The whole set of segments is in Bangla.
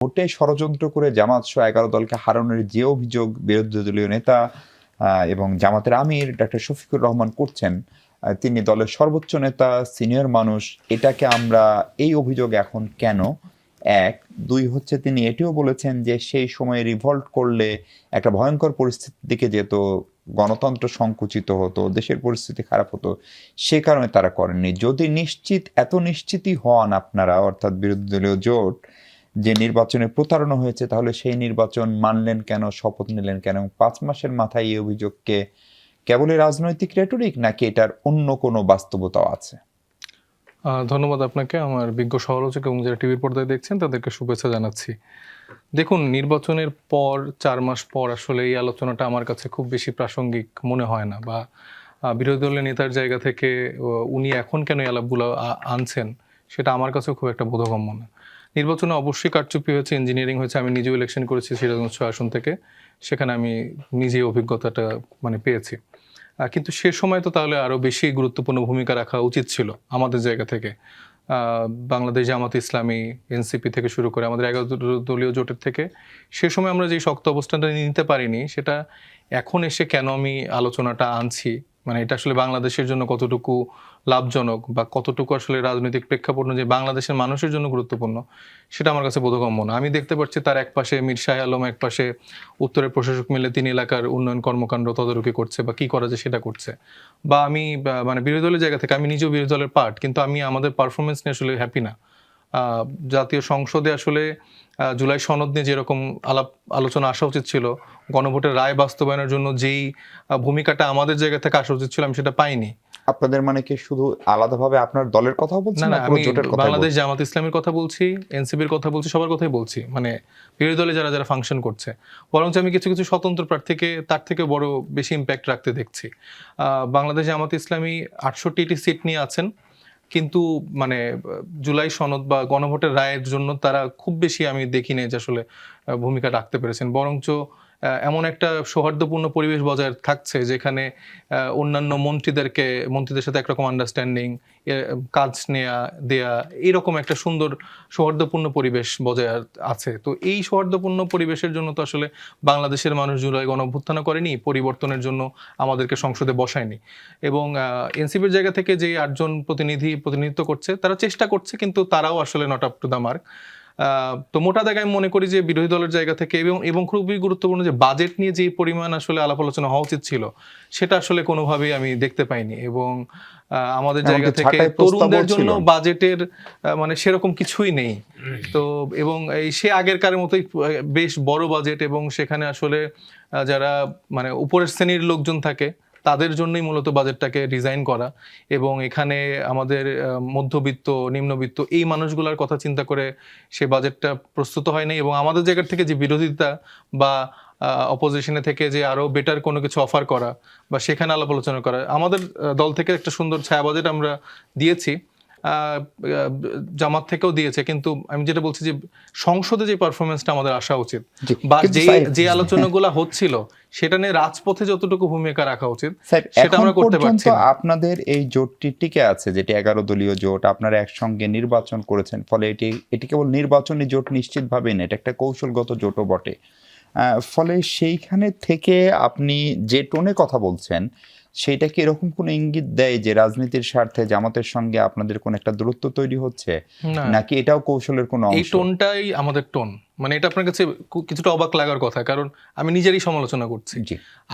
ভোটে ষড়যন্ত্র করে জামাত সহ 11 দলকে হারানোর যে অভিযোগ বিরোধী দলীয় নেতা এবং জামাতের আমির ডক্টর শফিকুর রহমান করছেন, তিনি দলের সর্বোচ্চ নেতা, সিনিয়র মানুষ, এটাকে আমরা এই অভিযোগ এখন কেন? এক, দুই হচ্ছে তিনি এটিও বলেছেন যে সেই সময়ে রিভল্ট করলে একটা ভয়ঙ্কর পরিস্থিতির দিকে যেত, গণতন্ত্র সংকুচিত হতো, দেশের পরিস্থিতি খারাপ হতো, সে কারণে তারা করেননি। যদি এত নিশ্চিতই হন আপনারা, অর্থাৎ বিরোধী দলীয় জোট, যে নির্বাচনে প্রতারণা হয়েছে, তাহলে সেই নির্বাচন মানলেন কেন, শপথ নিলেন কেন? 5 মাসের মাথায় এই অভিযোগকে কেবলই রাজনৈতিক রেটরিক, নাকি এটার অন্য কোনো বাস্তবতাও আছে? ধন্যবাদ আপনাকে, আমার বিজ্ঞ সমালোচক এবং যারা টিভির পর্দায় দেখছেন তাদেরকে শুভেচ্ছা জানাচ্ছি। দেখুন, নির্বাচনের পর 4 মাস পর আসলে এই আলোচনাটা আমার কাছে খুব বেশি প্রাসঙ্গিক মনে হয় না, বা বিরোধী দলের নেতার জায়গা থেকে উনি এখন কেন এই আলাপগুলো আনছেন সেটা আমার কাছেও খুব একটা বোধগম্য না। নির্বাচনে অবশ্যই কারচুপি হয়েছে, ইঞ্জিনিয়ারিং হয়েছে। আমি নিজেও ইলেকশন করেছি সিরাজগঞ্জ 6 আসন থেকে, সেখানে আমি নিজেই অভিজ্ঞতাটা পেয়েছি। কিন্তু সে সময় তো তাহলে আরও বেশি গুরুত্বপূর্ণ ভূমিকা রাখা উচিত ছিল আমাদের জায়গা থেকে। বাংলাদেশ জামাত ইসলামী, এনসিপি থেকে শুরু করে আমাদের 11 দলীয় জোটের থেকে সে সময় আমরা যে শক্ত অবস্থানটা নিতে পারিনি, সেটা এখন এসে কেন আমি আলোচনাটা আনছি, এটা আসলে বাংলাদেশের জন্য কতটুকু লাভজনক বা কতটুকু আসলে রাজনৈতিক প্রেক্ষাপট যে বাংলাদেশের মানুষের জন্য গুরুত্বপূর্ণ, সেটা আমার কাছে বোধগম্য না। আমি দেখতে পাচ্ছি তার এক পাশে মীর শাহ আলম, এক পাশে উত্তরের প্রশাসক মিলে 3 এলাকার উন্নয়ন কর্মকাণ্ড তদারকি করছে বা কি করা যায় সেটা করছে। বা আমি বিরোধী দলের জায়গা থেকে, আমি নিজেও বিরোধী দলের পার্ট, কিন্তু আমি আমাদের পারফরমেন্স নিয়ে আসলে হ্যাপি না। জাতীয় সংসদে আসলে জুলাই সনদ নিয়ে যেরকম আলোচনা আসা উচিত ছিল, গণভোটের রায় বাস্তবায়নের জন্য যেই ভূমিকাটা আমাদের জায়গা থেকে আসা উচিত ছিল, আমি সেটা পাইনি। আপনাদের কি শুধু আলাদাভাবে আপনার দলের কথা বলছেন? না, আমি বাংলাদেশ জামাত ইসলামের কথা বলছি, এনসিপির কথা বলছি, সবার কথাই বলছি, বিরোধী দলে যারা যারা ফাংশন করছে। বরঞ্চ আমি কিছু কিছু স্বতন্ত্র প্রার্থীকে তার থেকে বড় বেশি ইম্প্যাক্ট রাখতে দেখছি। বাংলাদেশ জামাত ইসলামী 68টি সিট নিয়ে আছেন, কিন্তু জুলাই সনদ বা গণভোটের রায়ের জন্য তারা খুব বেশি আমি দেখি নাই যে আসলে ভূমিকা রাখতে পেরেছেন। বরঞ্চ এমন একটা সৌহার্দ্যপূর্ণ পরিবেশ বজায় থাকছে যেখানে অন্যান্য মন্ত্রীদের সাথে একরকম আন্ডারস্ট্যান্ডিং, কাজ দেয়া, এইরকম একটা সুন্দর সৌহার্দ্যপূর্ণ পরিবেশ বজায় আছে। তো এই সৌহার্দ্যপূর্ণ পরিবেশের জন্য তো আসলে বাংলাদেশের মানুষ জুলাই গণঅভ্যুত্থান করেনি, পরিবর্তনের জন্য আমাদেরকে সংসদে বসায়নি। এবং এনসিপির জায়গা থেকে যে 8 জন প্রতিনিধিত্ব করছে, তারা চেষ্টা করছে, কিন্তু তারাও আসলে not up to the mark. তো মোটা দাগে আমি মনে করি যে বিরোধী দলের জায়গা থেকে এবং খুবই গুরুত্বপূর্ণ যে বাজেট নিয়ে যে পরিমাণ আসলে আলাপ আলোচনা হওয়া উচিত ছিল, সেটা আসলে কোনোভাবেই আমি দেখতে পাইনি। এবং আমাদের জায়গা থেকে তরুণদের জন্য বাজেটের সেরকম কিছুই নেই। তো এবং সে আগের কারের মতোই বেশ বড় বাজেট, এবং সেখানে আসলে যারা উপরের শ্রেণীর লোকজন থাকে তাদের জন্যই মূলত বাজেটটাকে ডিজাইন করা, এবং এখানে আমাদের মধ্যবিত্ত, নিম্নবিত্ত এই মানুষগুলোর কথা চিন্তা করে সে বাজেটটা প্রস্তুত হয়নি। এবং আমাদের জায়গা থেকে যে বিরোধিতা বা অপোজিশনে থেকে যে আরো বেটার কোনো কিছু অফার করা বা সেখানে আলাপ আলোচনা করা, আমাদের দল থেকে একটা সুন্দর ছায়া বাজেট আমরা দিয়েছি, জামাত থেকেও দিয়েছে, কিন্তু আমি যেটা বলছি যে সংসদে যে পারফরমেন্সটা আমাদের আসা উচিত, বা যে আলোচনাগুলো হচ্ছিল সেটা নিয়ে রাজপথে যতটুকু ভূমিকা রাখা উচিত সেটা আমরা করতে পারছি না। আপনাদের এই জোটটি টিকে আছে, যেটি 11 দলীয় জোট, আপনারা একসঙ্গে নির্বাচন করেছেন, ফলে এটি কেবল নির্বাচনী জোট নিশ্চিতভাবে না, এটা একটা কৌশলগত জোটও বটে। ফলে সেইখানে থেকে আপনি যে টোনে কথা বলছেন, সেটা কি এরকম কোনো ইঙ্গিত দেয় যে রাজনীতির স্বার্থে জামাতের সঙ্গে আপনাদের কোন একটা দূরত্ব তৈরি হচ্ছে, নাকি এটাও কৌশলের কোনো অংশ? এই টোনটাই আমাদের টোন। এটা আপনার কাছে কিছুটা অবাক লাগার কথা, কারণ আমি নিজেরই সমালোচনা করছি।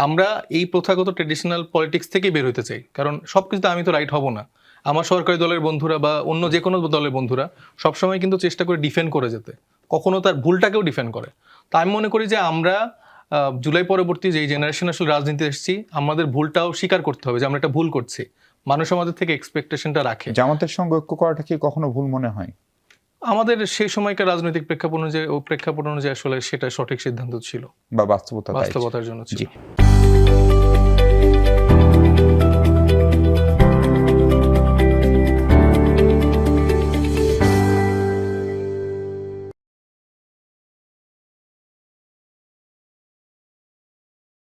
আমরা এই প্রথাগত ট্রেডিশনাল পলিটিক্স থেকেই বের হতে চাই, কারণ সবকিছুতে আমি তো রাইট হব না। আমার সরকারি দলের বন্ধুরা বা অন্য যে কোনো দলের বন্ধুরা সবসময় কিন্তু চেষ্টা করে ডিফেন্ড করে যেতে, কখনো তার ভুলটাকেও ডিফেন্ড করে। তা আমি মনে করি যে আমরা জুলাই পরবর্তী যে জেনারেশন আসলে রাজনীতি এসেছি, আমাদের ভুলটাও স্বীকার করতে হবে যে আমরা একটা ভুল করছি। মানুষ আমাদের থেকে এক্সপেকটেশনটা রাখে। জামাতের সঙ্গে ঐক্য করাটা কি কখনো ভুল মনে হয়? আমাদের সেই সময়কার রাজনৈতিক প্রেক্ষাপট অনুযায়ী আসলে সেটা সঠিক সিদ্ধান্ত ছিল বা বাস্তবতার জন্য ছিল।